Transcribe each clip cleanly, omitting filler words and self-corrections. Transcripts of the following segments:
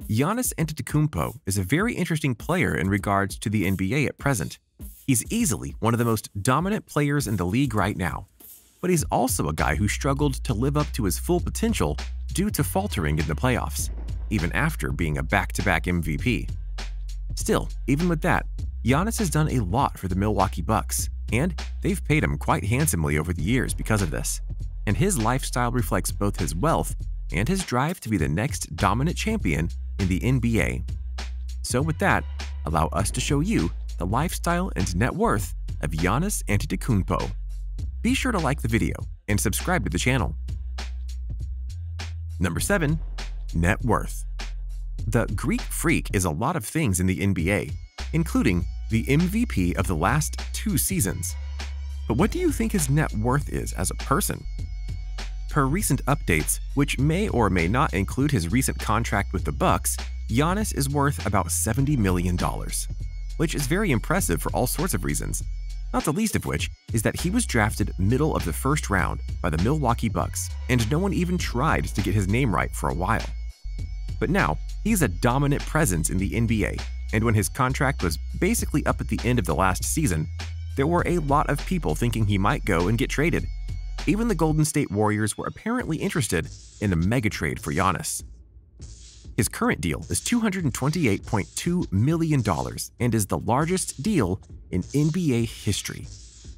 Giannis Antetokounmpo is a very interesting player in regards to the NBA at present. He's easily one of the most dominant players in the league right now, but he's also a guy who struggled to live up to his full potential due to faltering in the playoffs, even after being a back-to-back MVP. Still, even with that, Giannis has done a lot for the Milwaukee Bucks, and they've paid him quite handsomely over the years because of this. And his lifestyle reflects both his wealth and his drive to be the next dominant champion in the NBA. So with that, allow us to show you the lifestyle and net worth of Giannis Antetokounmpo. Be sure to like the video and subscribe to the channel. Number 7. Net worth. The Greek Freak is a lot of things in the NBA, including the MVP of the last 2 seasons. But what do you think his net worth is as a person? Per recent updates, which may or may not include his recent contract with the Bucks, Giannis is worth about $70 million, which is very impressive for all sorts of reasons, not the least of which is that he was drafted middle of the first round by the Milwaukee Bucks, and no one even tried to get his name right for a while. But now, he's a dominant presence in the NBA, and when his contract was basically up at the end of the last season, there were a lot of people thinking he might go and get traded. Even the Golden State Warriors were apparently interested in a mega trade for Giannis. His current deal is $228.2 million and is the largest deal in NBA history.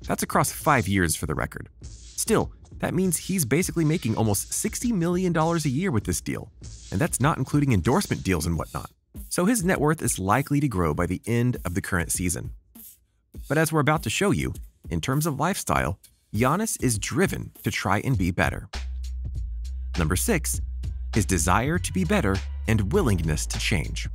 That's across 5 years for the record. Still, that means he's basically making almost $60 million a year with this deal, and that's not including endorsement deals and whatnot. So his net worth is likely to grow by the end of the current season. But as we're about to show you, in terms of lifestyle, Giannis is driven to try and be better. Number 6. His desire to be better and willingness to change.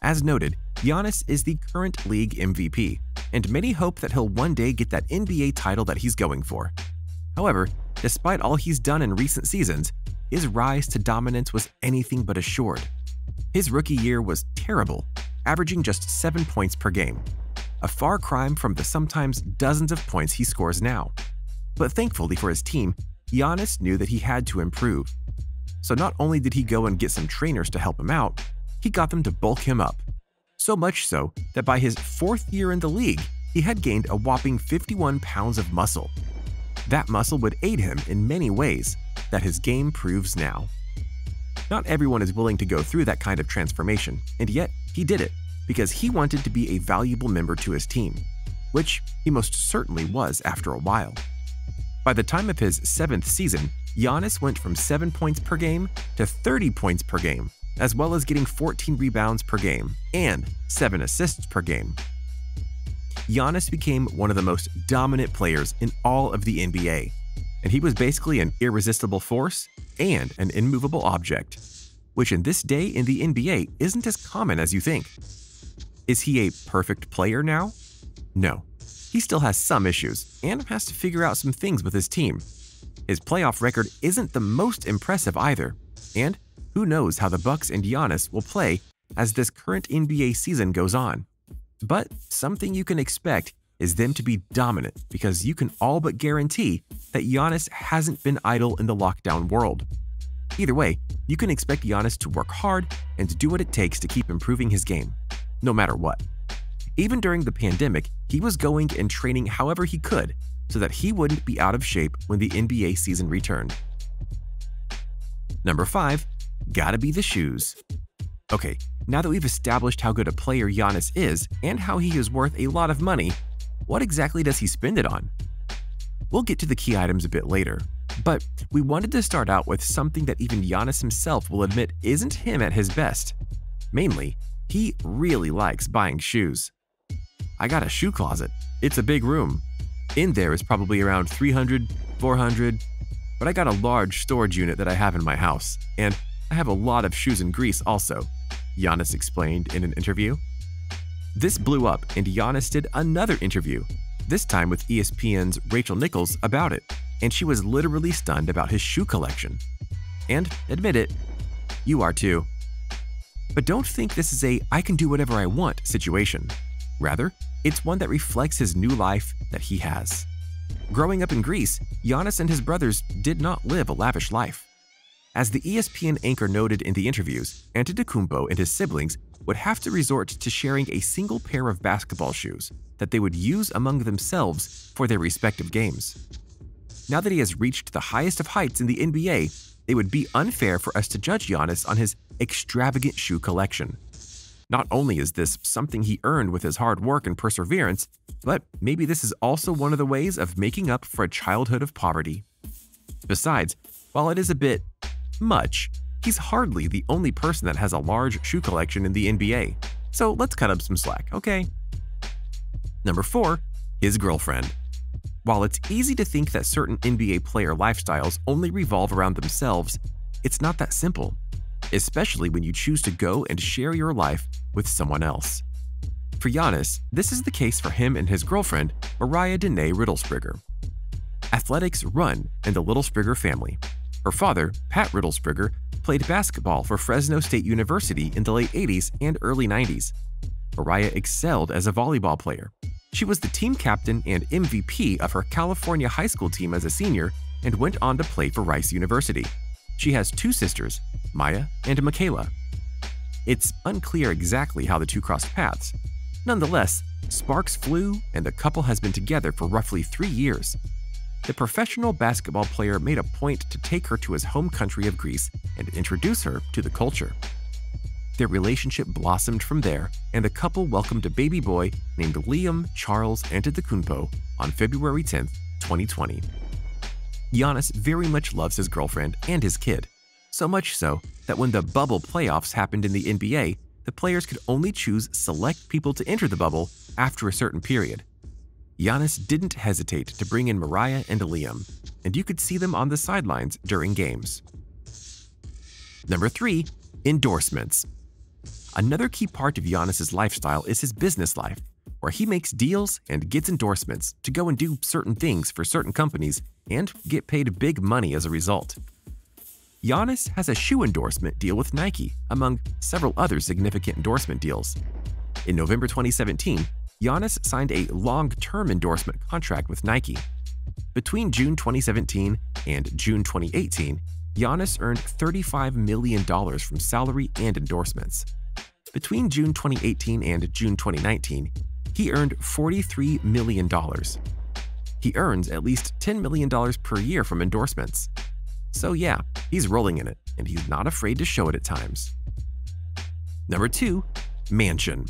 As noted, Giannis is the current league MVP, and many hope that he'll one day get that NBA title that he's going for. However, despite all he's done in recent seasons, his rise to dominance was anything but assured. His rookie year was terrible, averaging just 7 points per game, a far cry from the sometimes dozens of points he scores now. But thankfully for his team, Giannis knew that he had to improve. So not only did he go and get some trainers to help him out, he got them to bulk him up. So much so that by his 4th year in the league, he had gained a whopping 51 pounds of muscle. That muscle would aid him in many ways that his game proves now. Not everyone is willing to go through that kind of transformation, and yet he did it because he wanted to be a valuable member to his team, which he most certainly was after a while. By the time of his 7th season, Giannis went from 7 points per game to 30 points per game, as well as getting 14 rebounds per game and 7 assists per game. Giannis became one of the most dominant players in all of the NBA, and he was basically an irresistible force and an immovable object, which in this day in the NBA isn't as common as you think. Is he a perfect player now? No. He still has some issues and has to figure out some things with his team. His playoff record isn't the most impressive either, and who knows how the Bucks and Giannis will play as this current NBA season goes on. But something you can expect is them to be dominant because you can all but guarantee that Giannis hasn't been idle in the lockdown world. Either way, you can expect Giannis to work hard and do what it takes to keep improving his game, no matter what. Even during the pandemic, he was going and training however he could so that he wouldn't be out of shape when the NBA season returned. Number 5. Gotta be the shoes. Okay, now that we've established how good a player Giannis is and how he is worth a lot of money, what exactly does he spend it on? We'll get to the key items a bit later, but we wanted to start out with something that even Giannis himself will admit isn't him at his best. Mainly, he really likes buying shoes. I got a shoe closet. It's a big room. In there is probably around 300, 400, but I got a large storage unit that I have in my house, and I have a lot of shoes in Greece also, Giannis explained in an interview. This blew up and Giannis did another interview, this time with ESPN's Rachel Nichols about it, and she was literally stunned about his shoe collection. And admit it, you are too. But don't think this is a I can do whatever I want situation. Rather, it's one that reflects his new life that he has. Growing up in Greece, Giannis and his brothers did not live a lavish life. As the ESPN anchor noted in the interviews, Antetokounmpo and his siblings would have to resort to sharing a single pair of basketball shoes that they would use among themselves for their respective games. Now that he has reached the highest of heights in the NBA, it would be unfair for us to judge Giannis on his extravagant shoe collection. Not only is this something he earned with his hard work and perseverance, but maybe this is also one of the ways of making up for a childhood of poverty. Besides, while it is a bit much, he's hardly the only person that has a large shoe collection in the NBA. So let's cut him some slack, okay? Number 4, his girlfriend. While it's easy to think that certain NBA player lifestyles only revolve around themselves, it's not that simple, especially when you choose to go and share your life with someone else. For Giannis, this is the case for him and his girlfriend, Mariah Danae Riddlespringer. Athletics run in the Riddlespringer family. Her father, Pat Riddlespringer, played basketball for Fresno State University in the late 80s and early 90s. Mariah excelled as a volleyball player. She was the team captain and MVP of her California high school team as a senior and went on to play for Rice University. She has 2 sisters, Maya and Michaela. It's unclear exactly how the two crossed paths. Nonetheless, sparks flew and the couple has been together for roughly 3 years. The professional basketball player made a point to take her to his home country of Greece and introduce her to the culture. Their relationship blossomed from there, and the couple welcomed a baby boy named Liam Charles Antetokounmpo on February 10, 2020. Giannis very much loves his girlfriend and his kid, so much so that when the bubble playoffs happened in the NBA, the players could only choose select people to enter the bubble after a certain period. Giannis didn't hesitate to bring in Mariah and Liam, and you could see them on the sidelines during games. Number 3, endorsements. Another key part of Giannis's lifestyle is his business life, where he makes deals and gets endorsements to go and do certain things for certain companies and get paid big money as a result. Giannis has a shoe endorsement deal with Nike, among several other significant endorsement deals. In November 2017, Giannis signed a long-term endorsement contract with Nike. Between June 2017 and June 2018, Giannis earned $35 million from salary and endorsements. Between June 2018 and June 2019, he earned $43 million. He earns at least $10 million per year from endorsements. So yeah, he's rolling in it, and he's not afraid to show it at times. Number 2, mansion.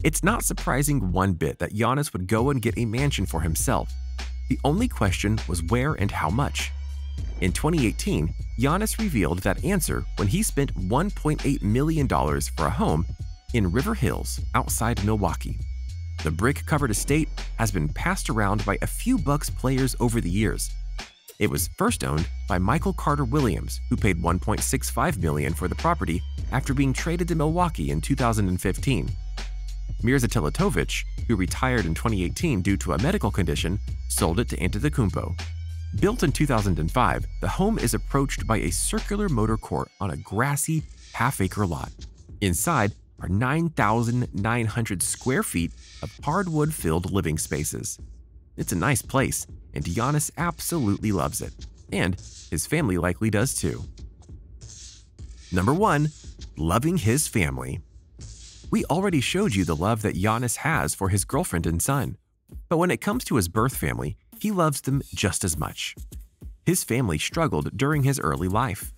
It's not surprising one bit that Giannis would go and get a mansion for himself. The only question was where and how much. In 2018, Giannis revealed that answer when he spent $1.8 million for a home in River Hills outside Milwaukee. The brick-covered estate has been passed around by a few Bucks players over the years. It was first owned by Michael Carter Williams, who paid $1.65 million for the property after being traded to Milwaukee in 2015. Mirza Teletovic, who retired in 2018 due to a medical condition, sold it to Antetokounmpo. Built in 2005, the home is approached by a circular motor court on a grassy, half-acre lot. Inside are 9,900 square feet of hardwood-filled living spaces. It's a nice place, and Giannis absolutely loves it. And his family likely does too. Number 1, loving his family. We already showed you the love that Giannis has for his girlfriend and son. But when it comes to his birth family, he loves them just as much. His family struggled during his early life,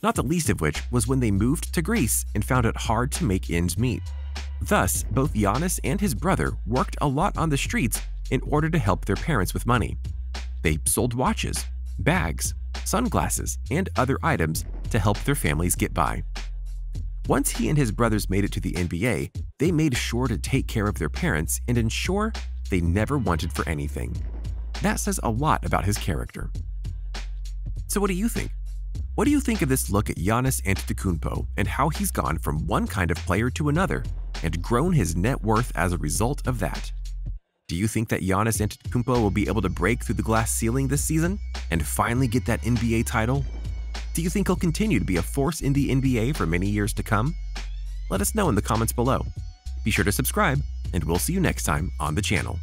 not the least of which was when they moved to Greece and found it hard to make ends meet. Thus, both Giannis and his brother worked a lot on the streets in order to help their parents with money. They sold watches, bags, sunglasses, and other items to help their families get by. Once he and his brothers made it to the NBA, they made sure to take care of their parents and ensure they never wanted for anything. That says a lot about his character. So what do you think? What do you think of this look at Giannis Antetokounmpo and how he's gone from one kind of player to another and grown his net worth as a result of that? Do you think that Giannis Antetokounmpo will be able to break through the glass ceiling this season and finally get that NBA title? Do you think he'll continue to be a force in the NBA for many years to come? Let us know in the comments below. Be sure to subscribe, and we'll see you next time on the channel.